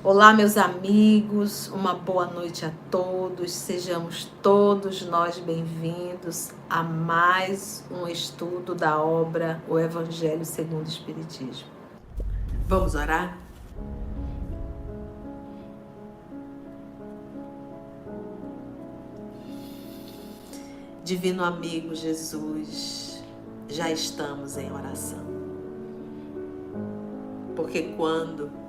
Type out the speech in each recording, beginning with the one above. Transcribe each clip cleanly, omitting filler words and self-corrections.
Olá, meus amigos, uma boa noite a todos, sejamos todos nós bem-vindos a mais um estudo da obra O Evangelho segundo o Espiritismo. Vamos orar? Divino amigo Jesus, já estamos em oração, porque quando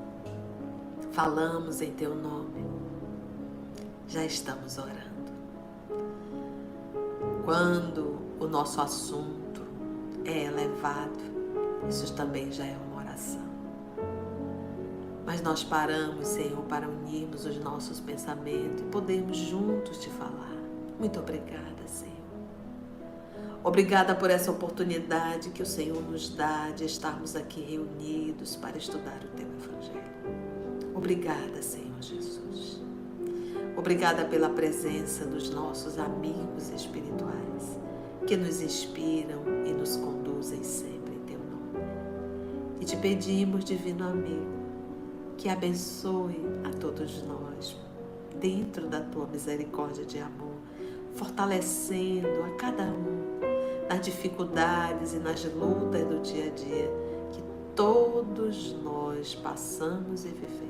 falamos em Teu nome, já estamos orando. Quando o nosso assunto é elevado, isso também já é uma oração. Mas nós paramos, Senhor, para unirmos os nossos pensamentos e podermos juntos Te falar. Muito obrigada, Senhor. Obrigada por essa oportunidade que o Senhor nos dá de estarmos aqui reunidos para estudar o Teu Evangelho. Obrigada, Senhor Jesus. Obrigada pela presença dos nossos amigos espirituais que nos inspiram e nos conduzem sempre em Teu nome. E Te pedimos, Divino amigo, que abençoe a todos nós dentro da Tua misericórdia de amor, fortalecendo a cada um nas dificuldades e nas lutas do dia a dia que todos nós passamos e vivemos.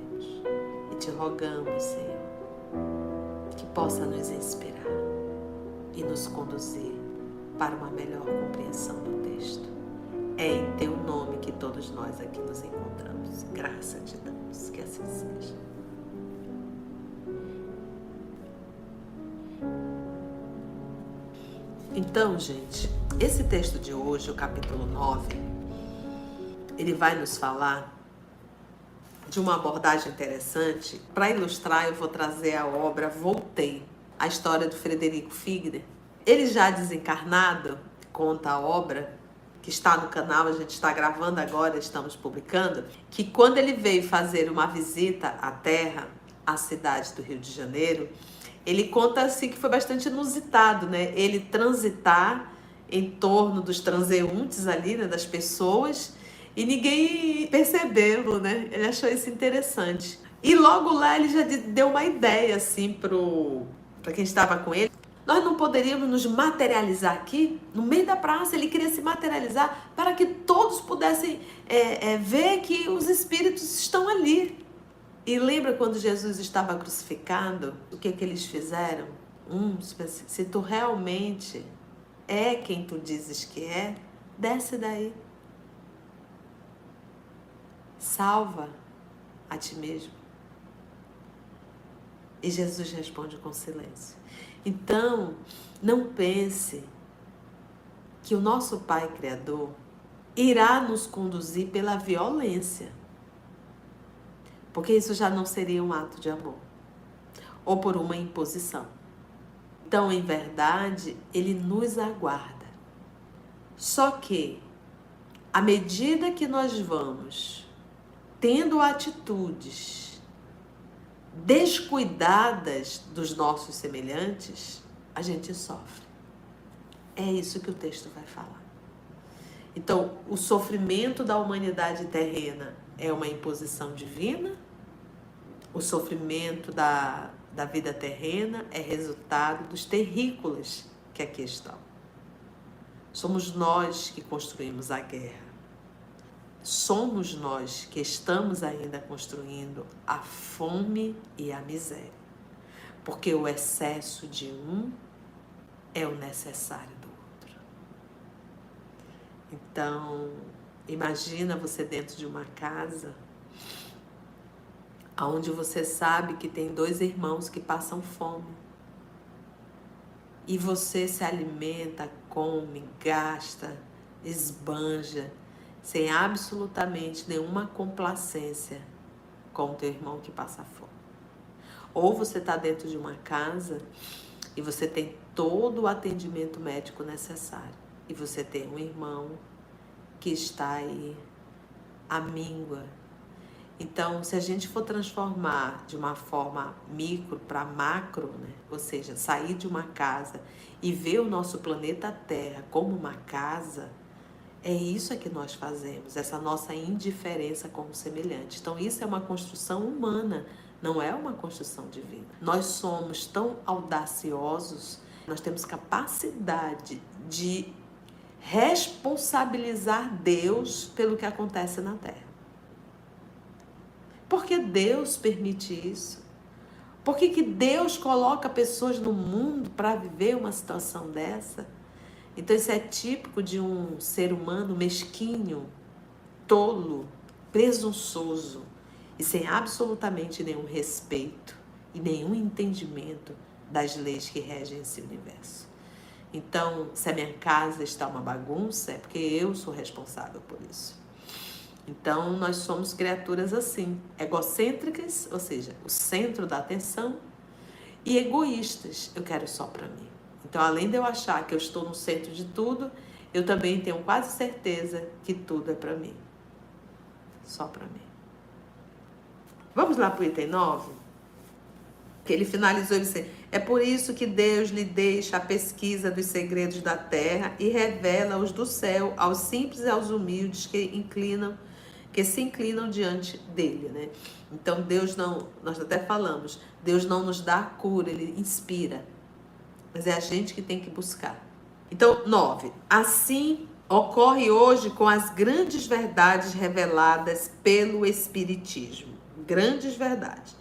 E Te rogamos, Senhor, que possa nos inspirar e nos conduzir para uma melhor compreensão do texto. É em Teu nome que todos nós aqui nos encontramos. Graça Te damos, que assim seja. Então, gente, esse texto de hoje, o capítulo 9, ele vai nos falar de uma abordagem interessante. Para ilustrar, eu vou trazer a obra Voltei, a história do Frederico Figner. Ele já desencarnado, conta a obra, que está no canal, a gente está gravando agora, estamos publicando, que quando ele veio fazer uma visita à Terra, à cidade do Rio de Janeiro, ele conta assim que foi bastante inusitado, né? Ele transitar em torno dos transeuntes ali, né, das pessoas, e ninguém percebeu, né? Ele achou isso interessante. E logo lá ele já deu uma ideia, assim, para quem estava com ele. Nós não poderíamos nos materializar aqui, no meio da praça. Ele queria se materializar para que todos pudessem ver que os espíritos estão ali. E lembra quando Jesus estava crucificado? O que eles fizeram? Se tu realmente é quem tu dizes que é, desce daí. Salva a ti mesmo. E Jesus responde com silêncio. Então, não pense que o nosso Pai Criador irá nos conduzir pela violência, porque isso já não seria um ato de amor, ou por uma imposição. Então, em verdade, Ele nos aguarda. Só que, à medida que nós vamos tendo atitudes descuidadas dos nossos semelhantes, a gente sofre. É isso que o texto vai falar. Então, o sofrimento da humanidade terrena é uma imposição divina. O sofrimento da vida terrena é resultado dos terrícolas que aqui estão. Somos nós que construímos a guerra. Somos nós que estamos ainda construindo a fome e a miséria. Porque o excesso de um é o necessário do outro. Então, imagina você dentro de uma casa onde você sabe que tem 2 irmãos que passam fome. E você se alimenta, come, gasta, esbanja, sem absolutamente nenhuma complacência com o teu irmão que passa fome. Ou você está dentro de uma casa e você tem todo o atendimento médico necessário. E você tem um irmão que está aí à míngua. Então, se a gente for transformar de uma forma micro para macro, né? Ou seja, sair de uma casa e ver o nosso planeta Terra como uma casa, é isso que nós fazemos, essa nossa indiferença com o semelhante. Então, isso é uma construção humana, não é uma construção divina. Nós somos tão audaciosos, nós temos capacidade de responsabilizar Deus pelo que acontece na Terra. Porque Deus permite isso? Por que Deus coloca pessoas no mundo para viver uma situação dessa? Então isso é típico de um ser humano mesquinho, tolo, presunçoso e sem absolutamente nenhum respeito e nenhum entendimento das leis que regem esse universo. Então, se a minha casa está uma bagunça, é porque eu sou responsável por isso. Então, nós somos criaturas assim, egocêntricas, ou seja, o centro da atenção, e egoístas, eu quero só para mim. Então, além de eu achar que eu estou no centro de tudo, eu também tenho quase certeza que tudo é para mim. Só para mim. Vamos lá para o item 9? Que ele finalizou dizendo: é por isso que Deus lhe deixa a pesquisa dos segredos da terra e revela-os do céu aos simples e aos humildes que se inclinam diante dele, né? Então Deus não, nós até falamos, Deus não nos dá a cura, ele inspira, mas é a gente que tem que buscar. Então, 9. Assim ocorre hoje com as grandes verdades reveladas pelo Espiritismo. Grandes verdades.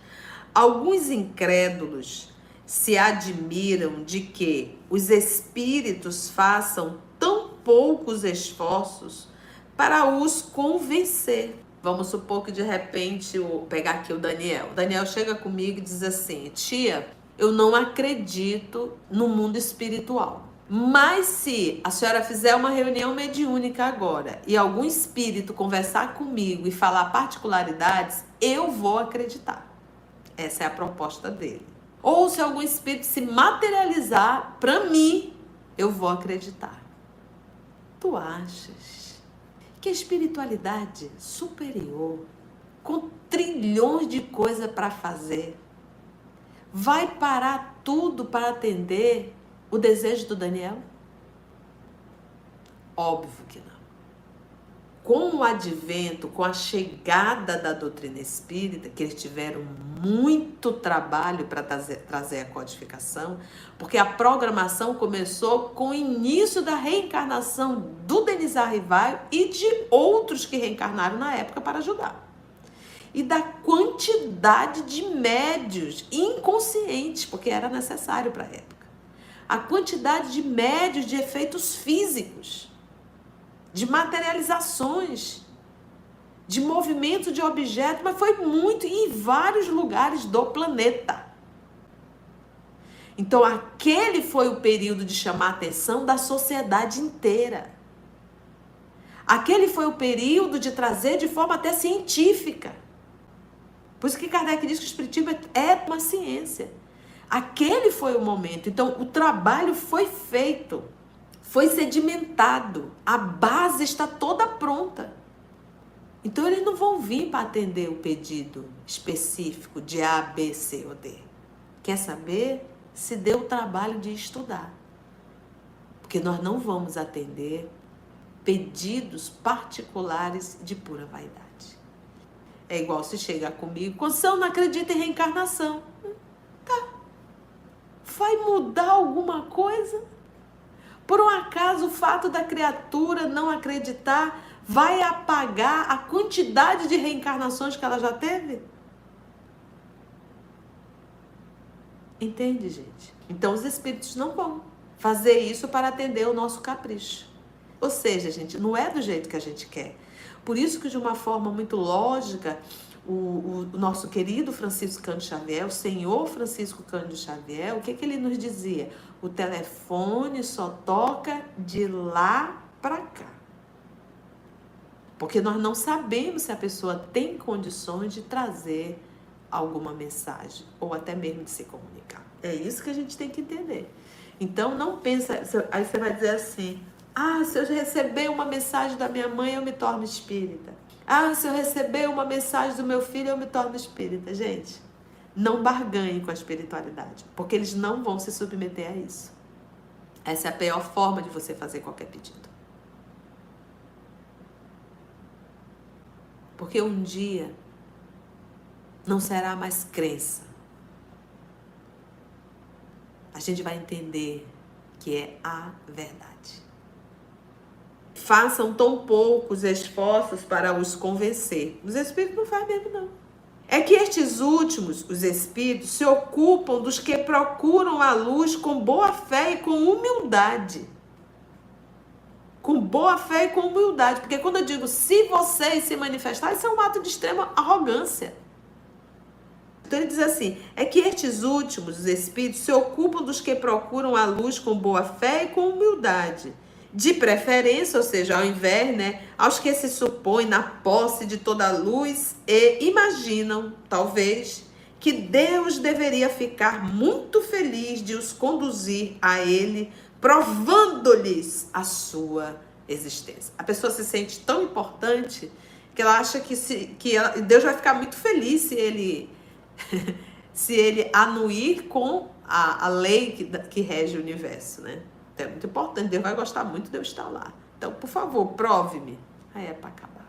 Alguns incrédulos se admiram de que os espíritos façam tão poucos esforços para os convencer. Vamos supor que de repente, pegar aqui o Daniel. O Daniel chega comigo e diz assim: tia, eu não acredito no mundo espiritual. Mas se a senhora fizer uma reunião mediúnica agora e algum espírito conversar comigo e falar particularidades, eu vou acreditar. Essa é a proposta dele. Ou se algum espírito se materializar para mim, eu vou acreditar. Tu achas que a espiritualidade superior, com trilhões de coisas para fazer, vai parar tudo para atender o desejo do Daniel? Óbvio que não. Com o advento, com a chegada da doutrina espírita, que eles tiveram muito trabalho para trazer a codificação, porque a programação começou com o início da reencarnação do Denis Arrival e de outros que reencarnaram na época para ajudar. E da quantidade de médios inconscientes, porque era necessário para a época. A quantidade de médios de efeitos físicos, de materializações, de movimento de objetos, mas foi muito em vários lugares do planeta. Então, aquele foi o período de chamar a atenção da sociedade inteira. Aquele foi o período de trazer de forma até científica. Por isso que Kardec diz que o espiritismo é uma ciência. Aquele foi o momento. Então, o trabalho foi feito. Foi sedimentado, a base está toda pronta. Então eles não vão vir para atender o pedido específico de A, B, C ou D. Quer saber? Se deu o trabalho de estudar. Porque nós não vamos atender pedidos particulares de pura vaidade. É igual se chegar comigo, Conceição, não acredita em reencarnação. Tá. Vai mudar alguma coisa? Por um acaso, o fato da criatura não acreditar vai apagar a quantidade de reencarnações que ela já teve? Entende, gente? Então, os espíritos não vão fazer isso para atender o nosso capricho. Ou seja, gente, não é do jeito que a gente quer. Por isso que, de uma forma muito lógica, o nosso querido Francisco Cândido Xavier, o senhor Francisco Cândido Xavier, o que ele nos dizia? O telefone só toca de lá para cá. Porque nós não sabemos se a pessoa tem condições de trazer alguma mensagem, ou até mesmo de se comunicar. É isso que a gente tem que entender. Então, não pensa... Aí você vai dizer assim, se eu receber uma mensagem da minha mãe, eu me torno espírita. Ah, se eu receber uma mensagem do meu filho, eu me torno espírita. Gente, não barganhe com a espiritualidade, porque eles não vão se submeter a isso. Essa é a pior forma de você fazer qualquer pedido. Porque um dia não será mais crença. A gente vai entender que é a verdade. Façam tão poucos esforços para os convencer. Os espíritos não fazem mesmo, não. É que estes últimos, os espíritos, se ocupam dos que procuram a luz com boa fé e com humildade. Com boa fé e com humildade. Porque quando eu digo se vocês se manifestarem, isso é um ato de extrema arrogância. Então ele diz assim, é que estes últimos, os espíritos, se ocupam dos que procuram a luz com boa fé e com humildade. De preferência, ou seja, ao invés, aos que se supõem na posse de toda a luz e imaginam, talvez, que Deus deveria ficar muito feliz de os conduzir a Ele, provando-lhes a sua existência. A pessoa se sente tão importante que ela acha que Deus vai ficar muito feliz se ele anuir com a lei que rege o universo, né? Então é muito importante, Deus vai gostar muito de eu estar lá. Então, por favor, prove-me. Aí é para acabar.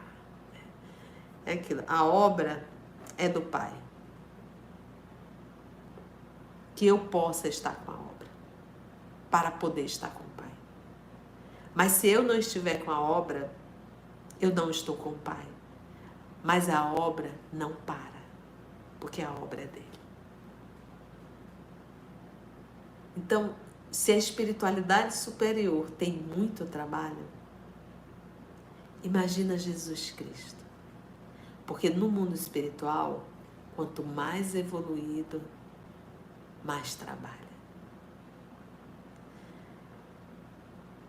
É aquilo, a obra é do Pai. Que eu possa estar com a obra, para poder estar com o Pai. Mas se eu não estiver com a obra, eu não estou com o Pai. Mas a obra não para, porque a obra é dele. Então, se a espiritualidade superior tem muito trabalho, imagina Jesus Cristo. Porque no mundo espiritual, quanto mais evoluído, mais trabalha.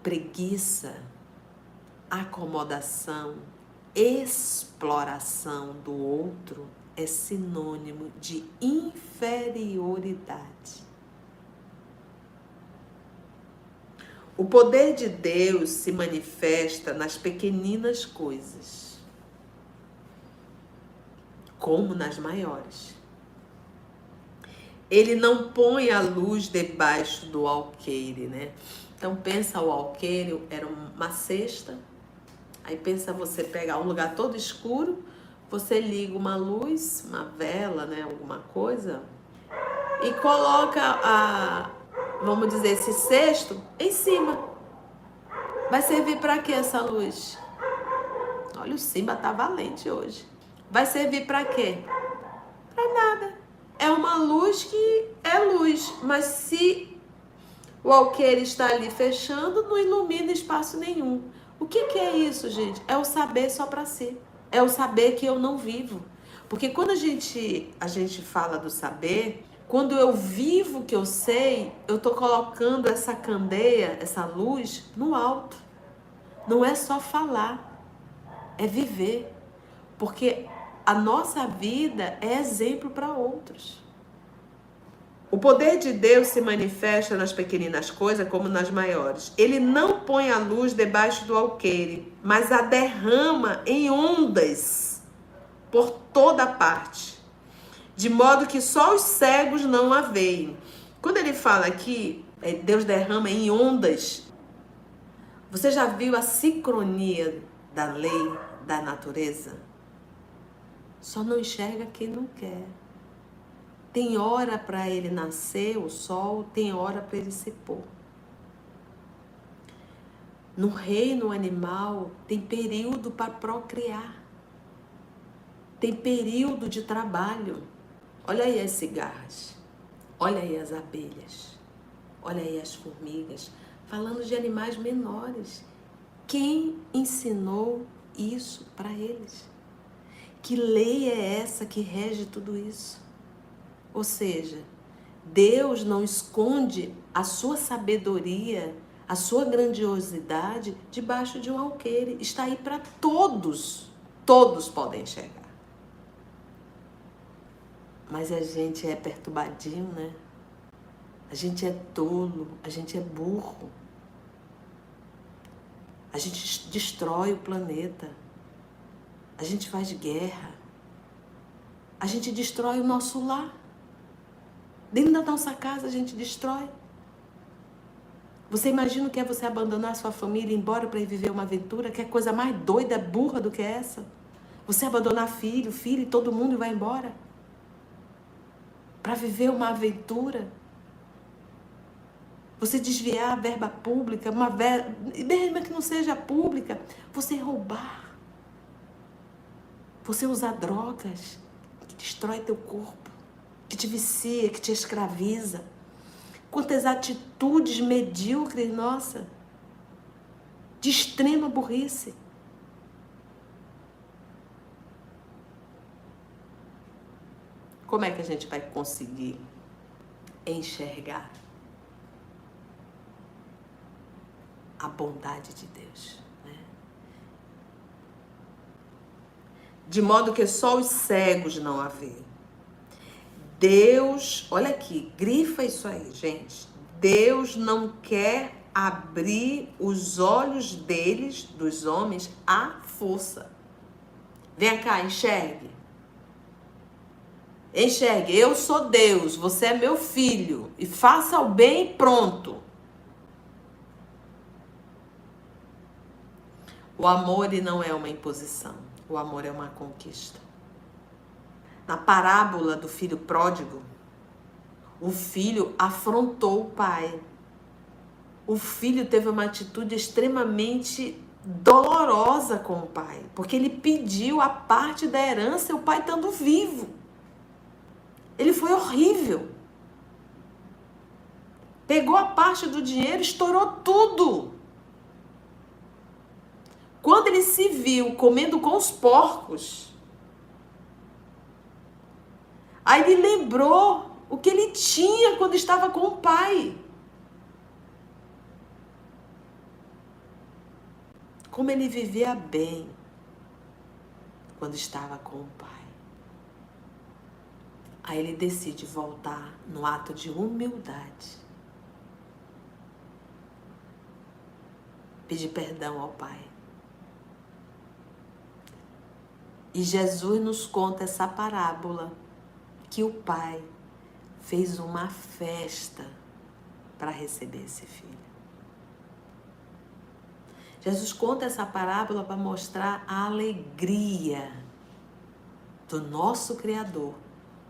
Preguiça, acomodação, exploração do outro é sinônimo de inferioridade. O poder de Deus se manifesta nas pequeninas coisas, como nas maiores. Ele não põe a luz debaixo do alqueire, né? Então pensa, o alqueire era uma cesta, aí pensa você pegar um lugar todo escuro, você liga uma luz, uma vela, né, alguma coisa, e coloca vamos dizer, esse cesto em cima. Vai servir para quê essa luz? Olha, o Simba tá valente hoje. Vai servir para quê? Para nada. É uma luz que é luz, mas se o alqueire está ali fechando, não ilumina espaço nenhum. O que é isso, gente? É o saber só para si. É o saber que eu não vivo. Porque quando a gente fala do saber, quando eu vivo o que eu sei, eu estou colocando essa candeia, essa luz, no alto. Não é só falar, é viver. Porque a nossa vida é exemplo para outros. O poder de Deus se manifesta nas pequeninas coisas como nas maiores. Ele não põe a luz debaixo do alqueire, mas a derrama em ondas por toda parte, de modo que só os cegos não a veem. Quando ele fala aqui, Deus derrama em ondas, você já viu a sincronia da lei da natureza? Só não enxerga quem não quer. Tem hora para ele nascer, o sol, tem hora para ele se pôr. No reino animal, tem período para procriar. Tem período de trabalho. Olha aí as cigarras, olha aí as abelhas, olha aí as formigas, falando de animais menores. Quem ensinou isso para eles? Que lei é essa que rege tudo isso? Ou seja, Deus não esconde a sua sabedoria, a sua grandiosidade debaixo de um alqueire. Está aí para todos. Todos podem enxergar. Mas a gente é perturbadinho, né? A gente é tolo, a gente é burro. A gente destrói o planeta. a gente faz guerra, a gente destrói o nosso lar. Dentro da nossa casa a gente destrói. Você imagina o que é você abandonar sua família e ir embora para ir viver uma aventura? Que é coisa mais doida, burra do que essa? Você abandonar filho e todo mundo e vai embora? Para viver uma aventura? Você desviar a verba pública, mesmo que não seja pública, você roubar. Você usar drogas que destrói teu corpo, que te vicia, que te escraviza. Quantas atitudes medíocres, nossa, de extrema burrice. Como é que a gente vai conseguir enxergar a bondade de Deus, né? De modo que só os cegos não a veem. Deus, olha aqui, grifa isso aí, gente. Deus não quer abrir os olhos deles, dos homens, à força. Vem cá, enxergue. Enxergue, eu sou Deus, você é meu filho. E faça o bem e pronto. O amor não é uma imposição. O amor é uma conquista. Na parábola do filho pródigo, o filho afrontou o pai. O filho teve uma atitude extremamente dolorosa com o pai, porque ele pediu a parte da herança, o pai estando vivo. Ele foi horrível. Pegou a parte do dinheiro, estourou tudo. Quando ele se viu comendo com os porcos, aí ele lembrou o que ele tinha quando estava com o pai. Como ele vivia bem quando estava com o pai. Aí ele decide voltar no ato de humildade. Pedir perdão ao pai. E Jesus nos conta essa parábola, que o pai fez uma festa para receber esse filho. Jesus conta essa parábola para mostrar a alegria do nosso Criador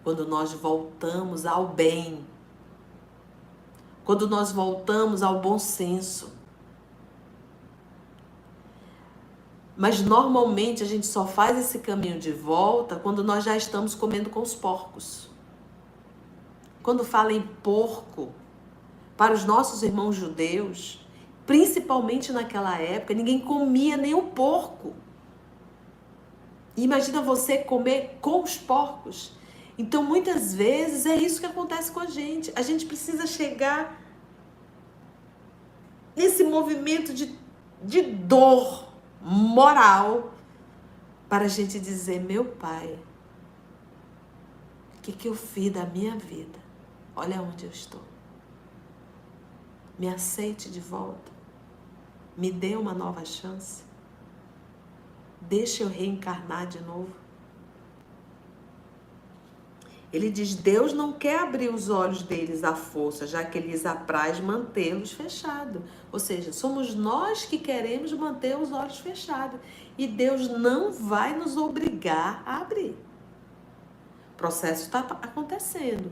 quando nós voltamos ao bem, quando nós voltamos ao bom senso. Mas normalmente a gente só faz esse caminho de volta quando nós já estamos comendo com os porcos. Quando fala em porco, para os nossos irmãos judeus, principalmente naquela época, ninguém comia nem o porco. E imagina você comer com os porcos. Então, muitas vezes, é isso que acontece com a gente. A gente precisa chegar nesse movimento de dor moral para a gente dizer: meu pai, o que eu fiz da minha vida? Olha onde eu estou. Me aceite de volta. Me dê uma nova chance. Deixa eu reencarnar de novo. Ele diz: Deus não quer abrir os olhos deles à força, já que lhes apraz mantê-los fechados. Ou seja, somos nós que queremos manter os olhos fechados. E Deus não vai nos obrigar a abrir. O processo está acontecendo.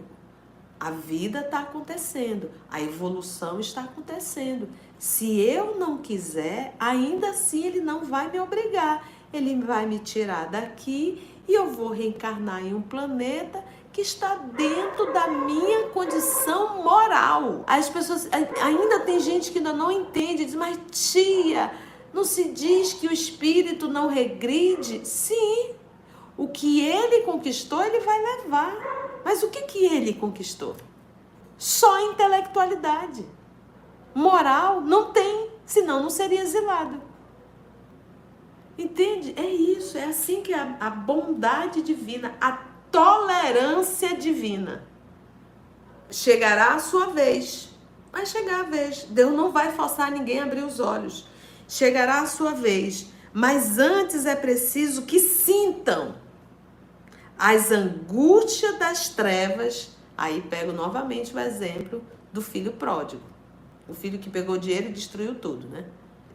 A vida está acontecendo. A evolução está acontecendo. Se eu não quiser, ainda assim Ele não vai me obrigar. Ele vai me tirar daqui e eu vou reencarnar em um planeta que está dentro da minha condição moral. As pessoas, ainda tem gente que ainda não entende, diz: mas tia, não se diz que o espírito não regride? Sim, o que ele conquistou, ele vai levar. Mas o que ele conquistou? Só a intelectualidade. Moral não tem, senão não seria exilado. Entende? É isso, é assim que a bondade divina, a tolerância divina. Chegará a sua vez. Vai chegar a vez. Deus não vai forçar ninguém a abrir os olhos. Chegará a sua vez. Mas antes é preciso que sintam as angústias das trevas. Aí pego novamente o exemplo do filho pródigo. O filho que pegou dinheiro e destruiu tudo, né?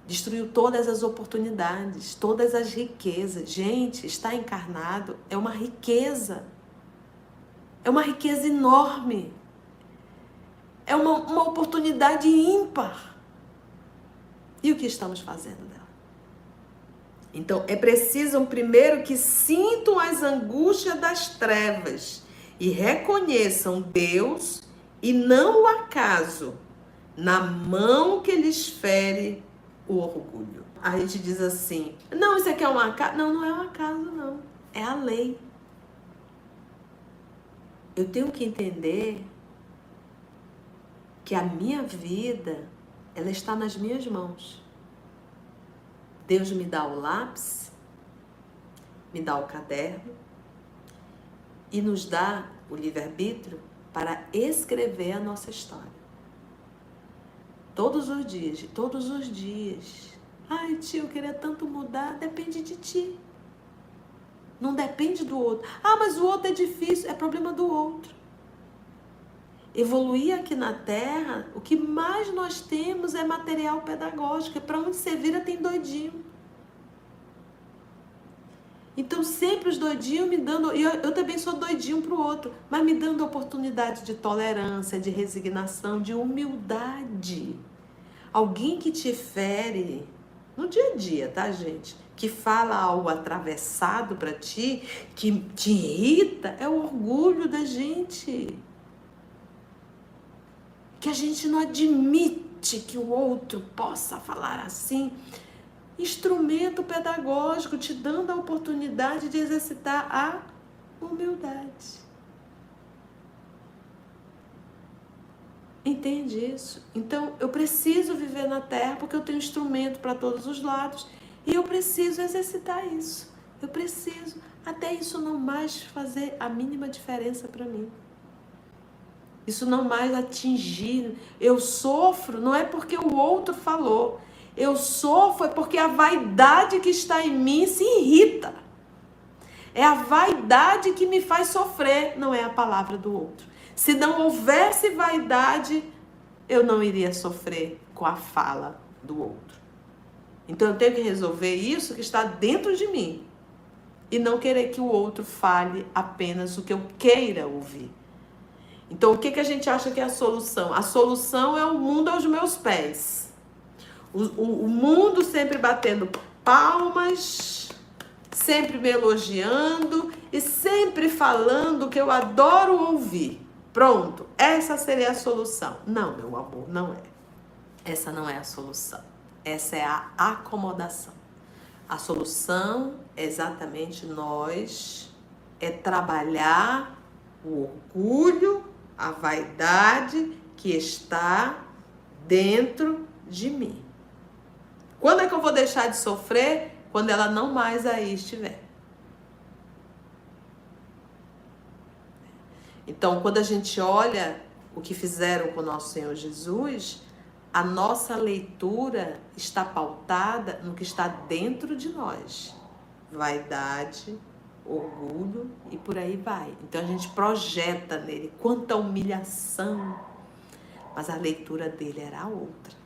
Destruiu todas as oportunidades, todas as riquezas. Gente, estar encarnado é uma riqueza. É uma riqueza enorme. É uma oportunidade ímpar. E o que estamos fazendo dela? Então, é preciso primeiro que sintam as angústias das trevas e reconheçam Deus e não o acaso na mão que lhes fere o orgulho. A gente diz assim, não, isso aqui é um acaso. Não, não é um acaso, não. É a lei. Eu tenho que entender que a minha vida, ela está nas minhas mãos. Deus me dá o lápis, me dá o caderno e nos dá o livre-arbítrio para escrever a nossa história. Todos os dias, de todos os dias. Ai, tio, eu queria tanto mudar. Depende de ti. Não depende do outro. Ah, mas o outro é difícil. É problema do outro. Evoluir aqui na Terra, o que mais nós temos é material pedagógico. É para onde você vira tem doidinho. Então sempre os doidinhos me dando, e eu também sou doidinho para o outro, mas me dando oportunidade de tolerância, de resignação, de humildade. Alguém que te fere no dia a dia, tá, gente? Que fala algo atravessado para ti, que te irrita, é o orgulho da gente. Que a gente não admite que o outro possa falar assim. Instrumento pedagógico, te dando a oportunidade de exercitar a humildade. Entende isso? Então, eu preciso viver na Terra porque eu tenho instrumento para todos os lados e eu preciso exercitar isso. Eu preciso, até isso não mais fazer a mínima diferença para mim. Isso não mais atingir. Eu sofro, não é porque o outro falou. Eu sofro é porque a vaidade que está em mim se irrita. É a vaidade que me faz sofrer, não é a palavra do outro. Se não houvesse vaidade, eu não iria sofrer com a fala do outro. Então eu tenho que resolver isso que está dentro de mim. E não querer que o outro fale apenas o que eu queira ouvir. Então o que a gente acha que é a solução? A solução é o mundo aos meus pés. O mundo sempre batendo palmas, sempre me elogiando e sempre falando o que eu adoro ouvir. Pronto, essa seria a solução. Não, meu amor, não é. Essa não é a solução. Essa é a acomodação. A solução é exatamente é trabalhar o orgulho, a vaidade que está dentro de mim. Quando é que eu vou deixar de sofrer? Quando ela não mais aí estiver. Então, quando a gente olha o que fizeram com o nosso Senhor Jesus, a nossa leitura está pautada no que está dentro de nós. Vaidade, orgulho e por aí vai. Então, a gente projeta nele quanta humilhação, mas a leitura dele era outra.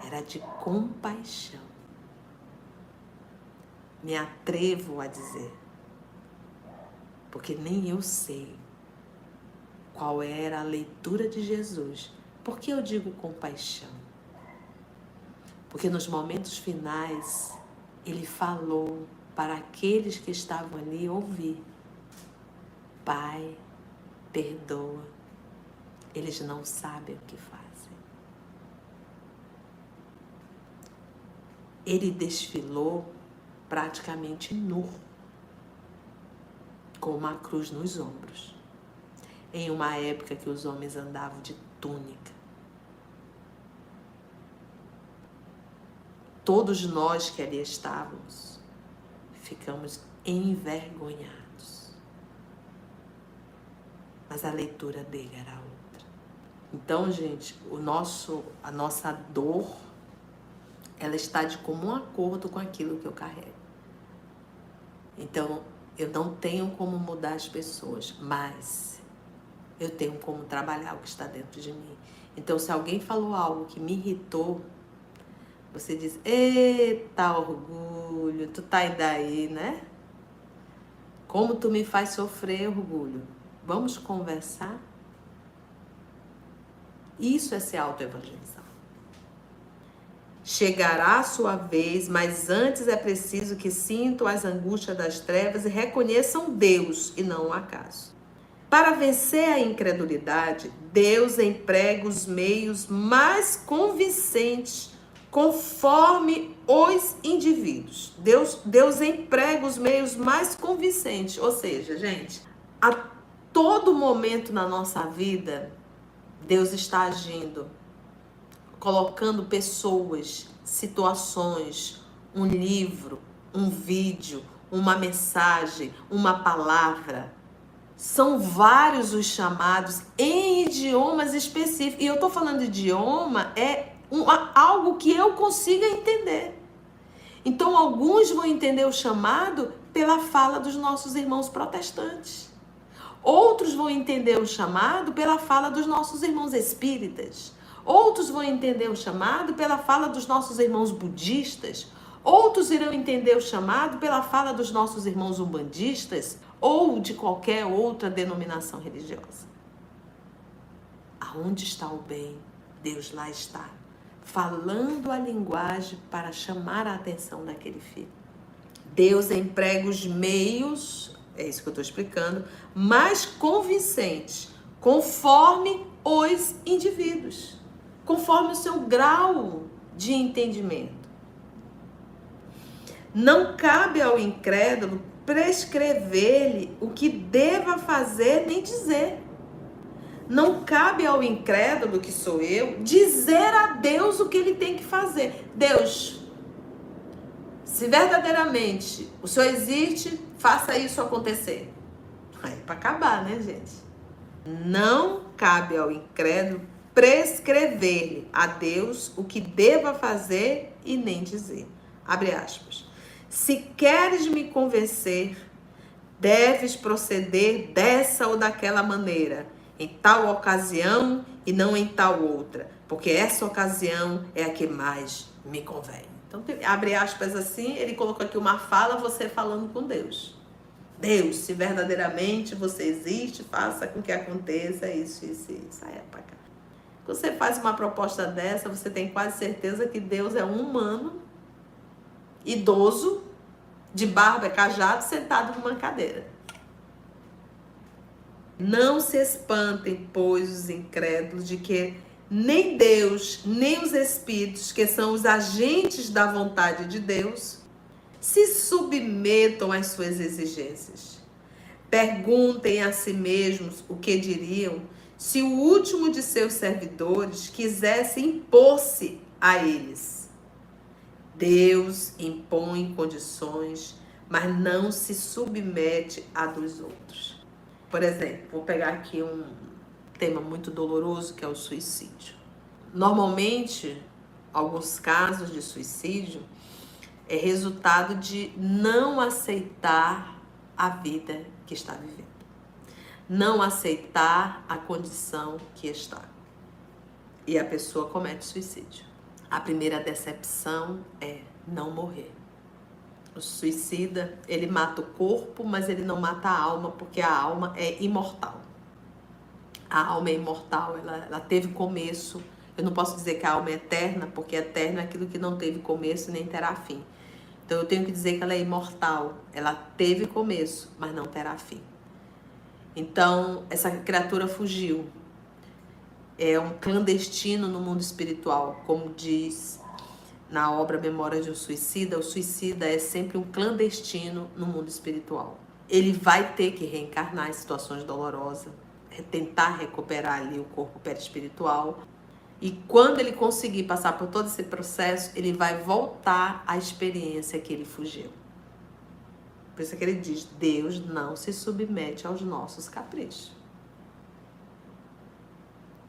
Era de compaixão. Me atrevo a dizer, porque nem eu sei qual era a leitura de Jesus. Por que eu digo compaixão? Porque nos momentos finais, ele falou para aqueles que estavam ali ouvir: Pai, perdoa, eles não sabem o que fazem. Ele desfilou praticamente nu, com uma cruz nos ombros, em uma época que os homens andavam de túnica. Todos nós que ali estávamos, ficamos envergonhados. Mas a leitura dele era outra. Então, gente, a nossa dor ela está de comum acordo com aquilo que eu carrego. Então, eu não tenho como mudar as pessoas, mas eu tenho como trabalhar o que está dentro de mim. Então, se alguém falou algo que me irritou, você diz: eita, orgulho, tu tá aí daí, né? Como tu me faz sofrer, orgulho? Vamos conversar? Isso é ser autoevangelizar. Chegará a sua vez, mas antes é preciso que sintam as angústias das trevas e reconheçam Deus e não o acaso. Para vencer a incredulidade, Deus emprega os meios mais convincentes conforme os indivíduos. Deus emprega os meios mais convincentes. Ou seja, gente, a todo momento na nossa vida, Deus está agindo, colocando pessoas, situações, um livro, um vídeo, uma mensagem, uma palavra. São vários os chamados em idiomas específicos. E eu estou falando de idioma, algo que eu consiga entender. Então, alguns vão entender o chamado pela fala dos nossos irmãos protestantes. Outros vão entender o chamado pela fala dos nossos irmãos espíritas. Outros vão entender o chamado pela fala dos nossos irmãos budistas. Outros irão entender o chamado pela fala dos nossos irmãos umbandistas ou de qualquer outra denominação religiosa. Aonde está o bem? Deus lá está, falando a linguagem para chamar a atenção daquele filho. Deus emprega os meios, é isso que eu estou explicando, mais convincentes, conforme os indivíduos, conforme o seu grau de entendimento. Não cabe ao incrédulo prescrever-lhe o que deva fazer nem dizer. Não cabe ao incrédulo, que sou eu, dizer a Deus o que ele tem que fazer. Deus, se verdadeiramente o Senhor existe, faça isso acontecer. Aí para acabar, né, gente? Não cabe ao incrédulo prescrever-lhe a Deus o que deva fazer e nem dizer. Abre aspas. Se queres me convencer, deves proceder dessa ou daquela maneira, em tal ocasião e não em tal outra, porque essa ocasião é a que mais me convém. Então, abre aspas assim, ele colocou aqui uma fala, você falando com Deus. Deus, se verdadeiramente você existe, faça com que aconteça isso, isso, isso. Aí é pra cá. Quando você faz uma proposta dessa, você tem quase certeza que Deus é um humano, idoso, de barba e cajado, sentado numa cadeira. Não se espantem, pois, os incrédulos de que nem Deus, nem os espíritos, que são os agentes da vontade de Deus, se submetam às suas exigências. Perguntem a si mesmos o que diriam se o último de seus servidores quisesse impor-se a eles. Deus impõe condições, mas não se submete a dos outros. Por exemplo, vou pegar aqui um tema muito doloroso, que é o suicídio. Normalmente, alguns casos de suicídio é resultado de não aceitar a vida que está vivendo. Não aceitar a condição que está. E a pessoa comete suicídio. A primeira decepção é não morrer. O suicida, ele mata o corpo, mas ele não mata a alma, porque a alma é imortal. A alma é imortal, ela teve começo. Eu não posso dizer que a alma é eterna, porque eterno é aquilo que não teve começo nem terá fim. Então eu tenho que dizer que ela é imortal. Ela teve começo, mas não terá fim. Então essa criatura fugiu. É um clandestino no mundo espiritual, como diz na obra Memória de um Suicida. O suicida é sempre um clandestino no mundo espiritual. Ele vai ter que reencarnar em situações dolorosas, tentar recuperar ali o corpo perispiritual. E quando ele conseguir passar por todo esse processo, ele vai voltar à experiência que ele fugiu. Por isso que ele diz, Deus não se submete aos nossos caprichos.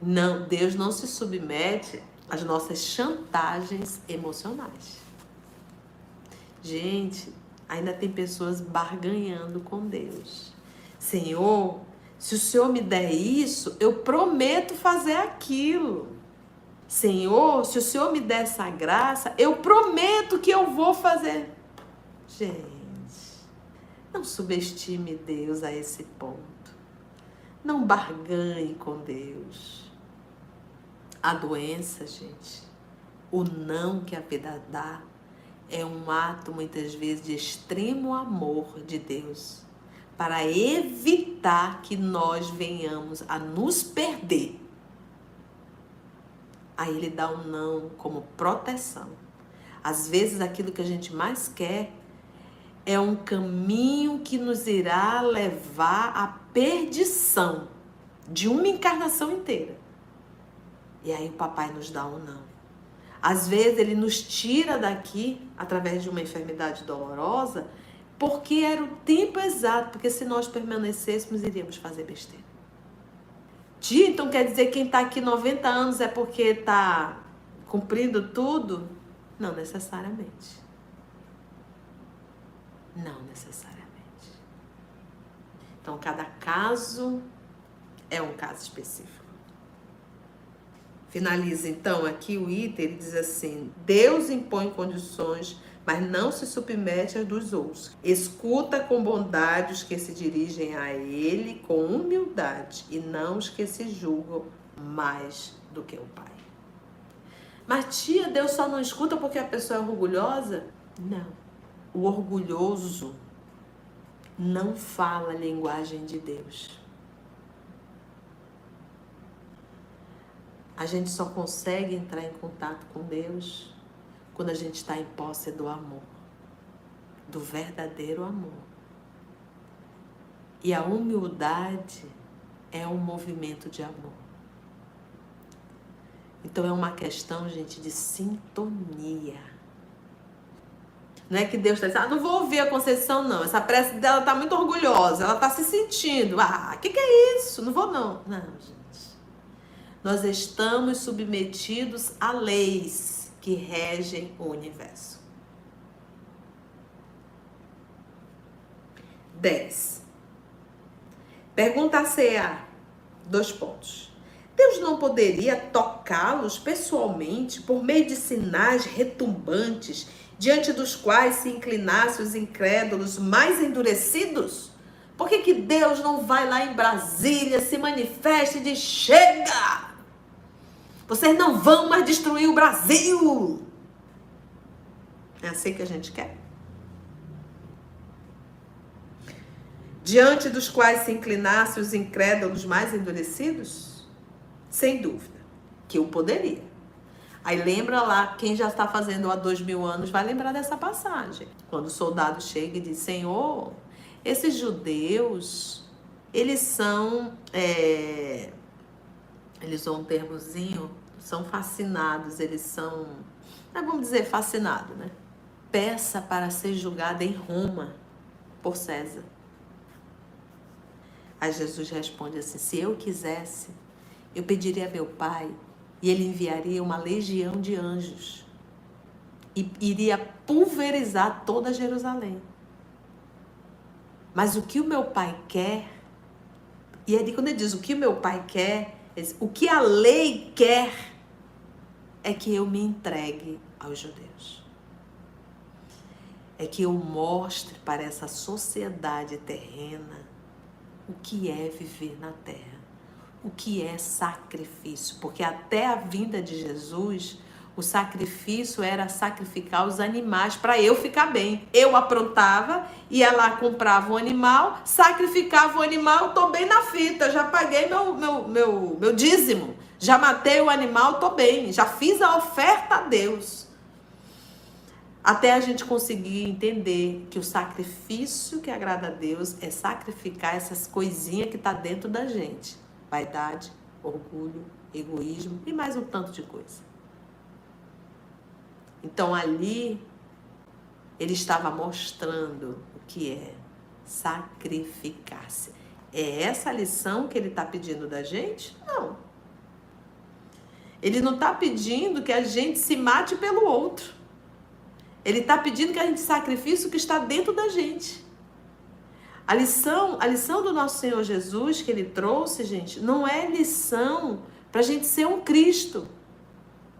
Não, Deus não se submete as nossas chantagens emocionais. Gente, ainda tem pessoas barganhando com Deus. Senhor, se o Senhor me der isso, eu prometo fazer aquilo. Senhor, se o Senhor me der essa graça, eu prometo que eu vou fazer. Gente, não subestime Deus a esse ponto. Não barganhe com Deus. A doença, gente, o não que a vida dá, é um ato, muitas vezes, de extremo amor de Deus, para evitar que nós venhamos a nos perder. Aí Ele dá um não como proteção. Às vezes, aquilo que a gente mais quer é um caminho que nos irá levar à perdição de uma encarnação inteira. E aí o papai nos dá um não. Às vezes ele nos tira daqui através de uma enfermidade dolorosa, porque era o tempo exato, porque se nós permanecêssemos, iríamos fazer besteira. Então quer dizer que quem está aqui 90 anos é porque está cumprindo tudo? Não necessariamente. Não necessariamente. Então cada caso é um caso específico. Finaliza então aqui o item, ele diz assim: Deus impõe condições, mas não se submete às dos outros. Escuta com bondade os que se dirigem a Ele com humildade e não os que se julgam mais do que o Pai. Mas tia, Deus só não escuta porque a pessoa é orgulhosa? Não. O orgulhoso não fala a linguagem de Deus. A gente só consegue entrar em contato com Deus quando a gente está em posse do amor, do verdadeiro amor. E a humildade é um movimento de amor. Então é uma questão, gente, de sintonia. Não é que Deus está dizendo, não vou ouvir a Conceição não, essa prece dela está muito orgulhosa, ela está se sentindo, que é isso? Não vou não. Não, gente. Nós estamos submetidos a leis que regem o universo. 10. Perguntar-se-á, 2 pontos. Deus não poderia tocá-los pessoalmente por meio de sinais retumbantes, diante dos quais se inclinassem os incrédulos mais endurecidos? Por que Deus não vai lá em Brasília, se manifesta e diz, chega! Vocês não vão mais destruir o Brasil. É assim que a gente quer? Diante dos quais se inclinassem os incrédulos mais endurecidos? Sem dúvida, que eu poderia. Aí lembra lá, quem já está fazendo há 2000 anos vai lembrar dessa passagem. Quando o soldado chega e diz, Senhor, esses judeus, eles são... Eles usam um termozinho, são fascinados, eles são, vamos dizer, fascinados, né? Peça para ser julgado em Roma por César. Aí Jesus responde assim, se eu quisesse, eu pediria a meu Pai e Ele enviaria uma legião de anjos e iria pulverizar toda Jerusalém. Mas o que o meu Pai quer, e aí quando ele diz o que o meu Pai quer, o que a lei quer é que eu me entregue aos judeus. É que eu mostre para essa sociedade terrena o que é viver na terra, o que é sacrifício. Porque até a vinda de Jesus, o sacrifício era sacrificar os animais para eu ficar bem. Eu aprontava, ia lá, comprava um animal, sacrificava o animal, estou bem na fita, já paguei meu dízimo, já matei o animal, estou bem, já fiz a oferta a Deus. Até a gente conseguir entender que o sacrifício que agrada a Deus é sacrificar essas coisinhas que está dentro da gente. Vaidade, orgulho, egoísmo e mais um tanto de coisa. Então ali, ele estava mostrando o que é sacrificar-se. É essa a lição que ele está pedindo da gente? Não. Ele não está pedindo que a gente se mate pelo outro. Ele está pedindo que a gente sacrifique o que está dentro da gente. A lição do nosso Senhor Jesus que ele trouxe, gente, não é lição para a gente ser um Cristo.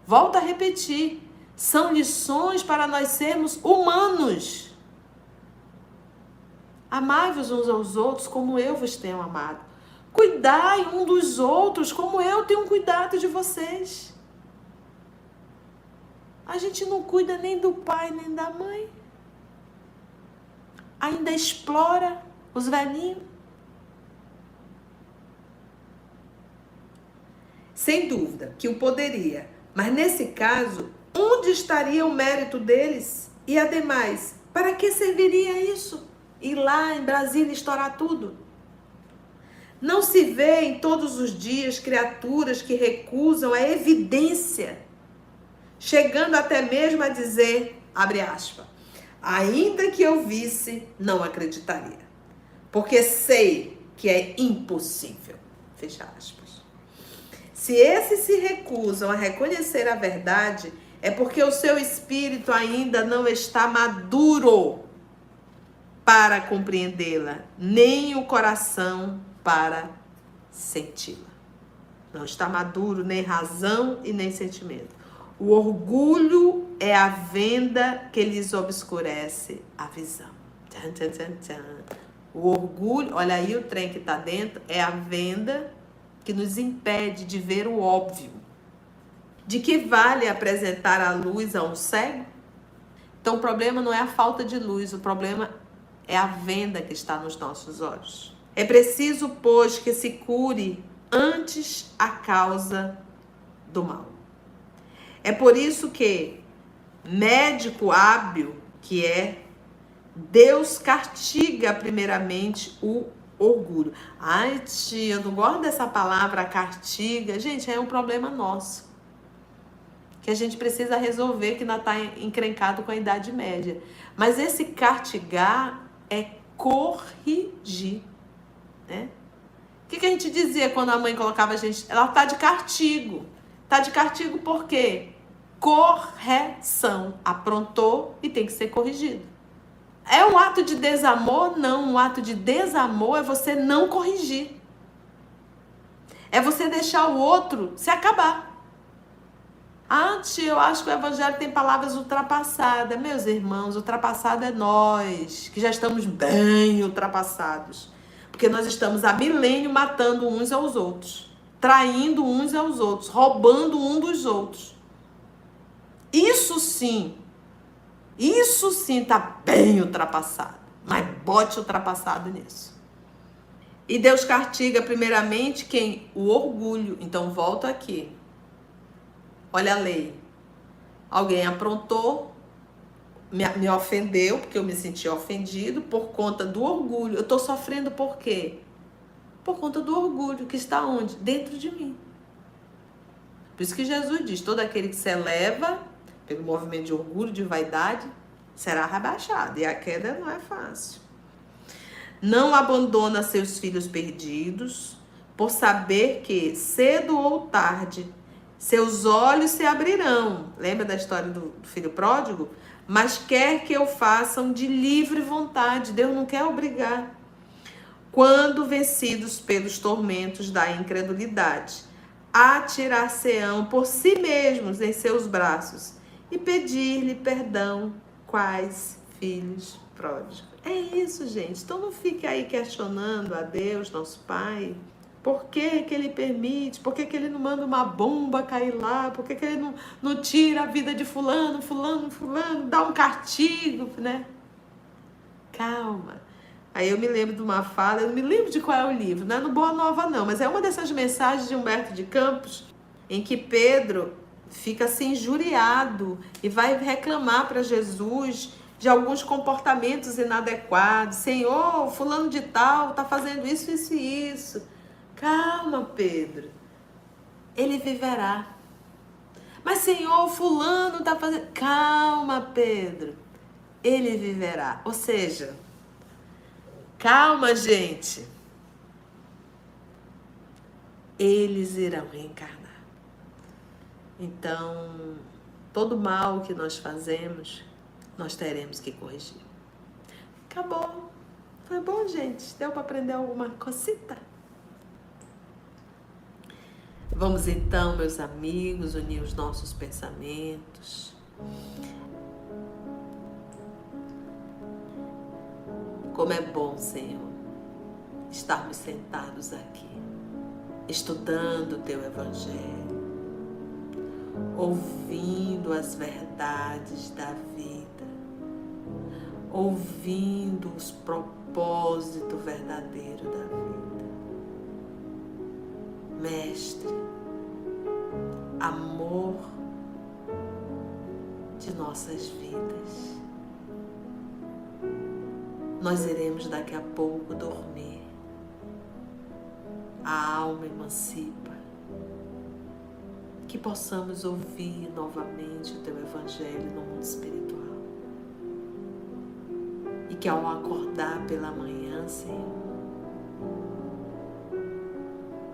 Volto a repetir. São lições para nós sermos humanos. Amai-vos uns aos outros como eu vos tenho amado. Cuidai um dos outros como eu tenho cuidado de vocês. A gente não cuida nem do pai nem da mãe. Ainda explora os velhinhos. Sem dúvida que o poderia. Mas nesse caso, onde estaria o mérito deles? E ademais, para que serviria isso? Ir lá em Brasília estourar tudo? Não se vê em todos os dias criaturas que recusam a evidência, chegando até mesmo a dizer, abre aspas, ainda que eu visse, não acreditaria, porque sei que é impossível, fecha aspas. Se esses se recusam a reconhecer a verdade, é porque o seu espírito ainda não está maduro para compreendê-la, nem o coração para senti-la. Não está maduro nem razão e nem sentimento. O orgulho é a venda que lhes obscurece a visão. Tchan, tchan, tchan, tchan. O orgulho, olha aí o trem que está dentro, é a venda que nos impede de ver o óbvio. De que vale apresentar a luz a um cego? Então o problema não é a falta de luz, o problema é a venda que está nos nossos olhos. É preciso, pois, que se cure antes a causa do mal. É por isso que, médico hábil que é, Deus castiga primeiramente o orgulho. Ai, tia, eu não gosto dessa palavra castiga. Gente, é um problema nosso. Que a gente precisa resolver, que ainda está encrencado com a Idade Média. Mas esse castigar é corrigir. Né? O que a gente dizia quando a mãe colocava a gente? Ela está de castigo. Está de castigo por quê? Correção. Aprontou e tem que ser corrigido. É um ato de desamor? Não. Um ato de desamor é você não corrigir. É você deixar o outro se acabar. Tia, eu acho que o evangelho tem palavras ultrapassadas. Meus irmãos, ultrapassado é nós, que já estamos bem ultrapassados. Porque nós estamos há milênio matando uns aos outros, traindo uns aos outros, roubando um dos outros. Isso sim está bem ultrapassado. Mas bote ultrapassado nisso. E Deus castiga primeiramente quem? O orgulho. Então volto aqui. Olha a lei. Alguém aprontou, me ofendeu, porque eu me senti ofendido por conta do orgulho. Eu estou sofrendo por quê? Por conta do orgulho, que está onde? Dentro de mim. Por isso que Jesus diz, todo aquele que se eleva pelo movimento de orgulho, de vaidade, será rebaixado. E a queda não é fácil. Não abandona seus filhos perdidos, por saber que, cedo ou tarde, seus olhos se abrirão. Lembra da história do filho pródigo? Mas quer que o façam de livre vontade. Deus não quer obrigar. Quando vencidos pelos tormentos da incredulidade, atirar-se-ão por si mesmos em seus braços e pedir-lhe perdão, quais filhos pródigos. É isso, gente. Então não fique aí questionando a Deus, nosso Pai. Por que que ele permite? Por que que ele não manda uma bomba cair lá? Por que que ele não tira a vida de fulano, dá um castigo, né? Calma. Aí eu me lembro de uma fala, eu não me lembro de qual é o livro, não é no Boa Nova não, mas é uma dessas mensagens de Humberto de Campos, em que Pedro fica assim injuriado e vai reclamar para Jesus de alguns comportamentos inadequados. Senhor, fulano de tal está fazendo isso, isso e isso. Calma, Pedro. Ele viverá. Mas, Senhor, fulano está fazendo... Calma, Pedro. Ele viverá. Ou seja, calma, gente. Eles irão reencarnar. Então, todo mal que nós fazemos, nós teremos que corrigir. Acabou. Foi bom, gente? Deu para aprender alguma cosita? Vamos então, meus amigos, unir os nossos pensamentos. Como é bom, Senhor, estarmos sentados aqui, estudando o Teu Evangelho, ouvindo as verdades da vida, ouvindo os propósitos verdadeiros da vida. Mestre, amor de nossas vidas. Nós iremos daqui a pouco dormir. A alma emancipa. Que possamos ouvir novamente o Teu Evangelho no mundo espiritual. E que ao acordar pela manhã, Senhor,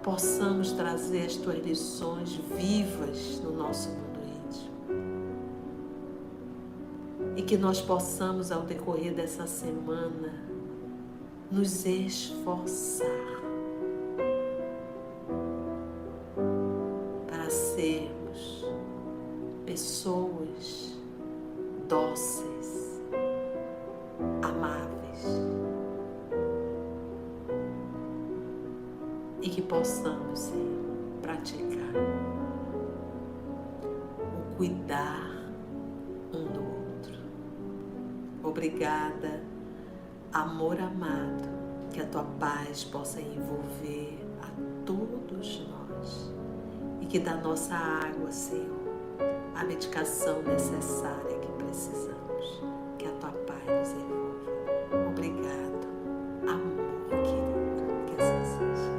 possamos trazer as Tuas lições vivas no nosso mundo íntimo. E que nós possamos, ao decorrer dessa semana, nos esforçar para sermos pessoas dóceis, amáveis, e que possamos, Senhor, praticar o cuidar um do outro. Obrigada, amor amado, que a Tua paz possa envolver a todos nós e que da nossa água, Senhor, a medicação necessária que precisamos, que a Tua paz nos envolva. Obrigado, amor querido, que assim seja.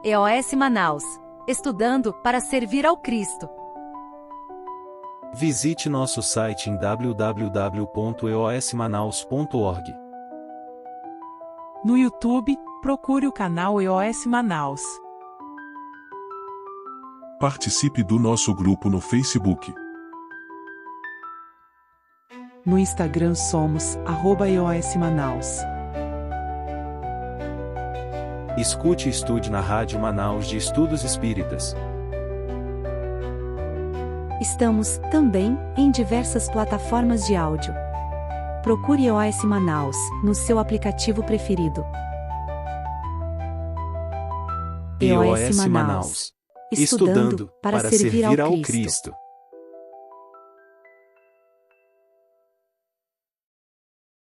EOS Manaus. Estudando para servir ao Cristo. Visite nosso site em www.eosmanaus.org. No YouTube, procure o canal EOS Manaus. Participe do nosso grupo no Facebook. No Instagram somos @EOS Manaus. Escute e estude na Rádio Manaus de Estudos Espíritas. Estamos, também, em diversas plataformas de áudio. Procure EOS Manaus, no seu aplicativo preferido. EOS Manaus. Estudando para servir ao Cristo.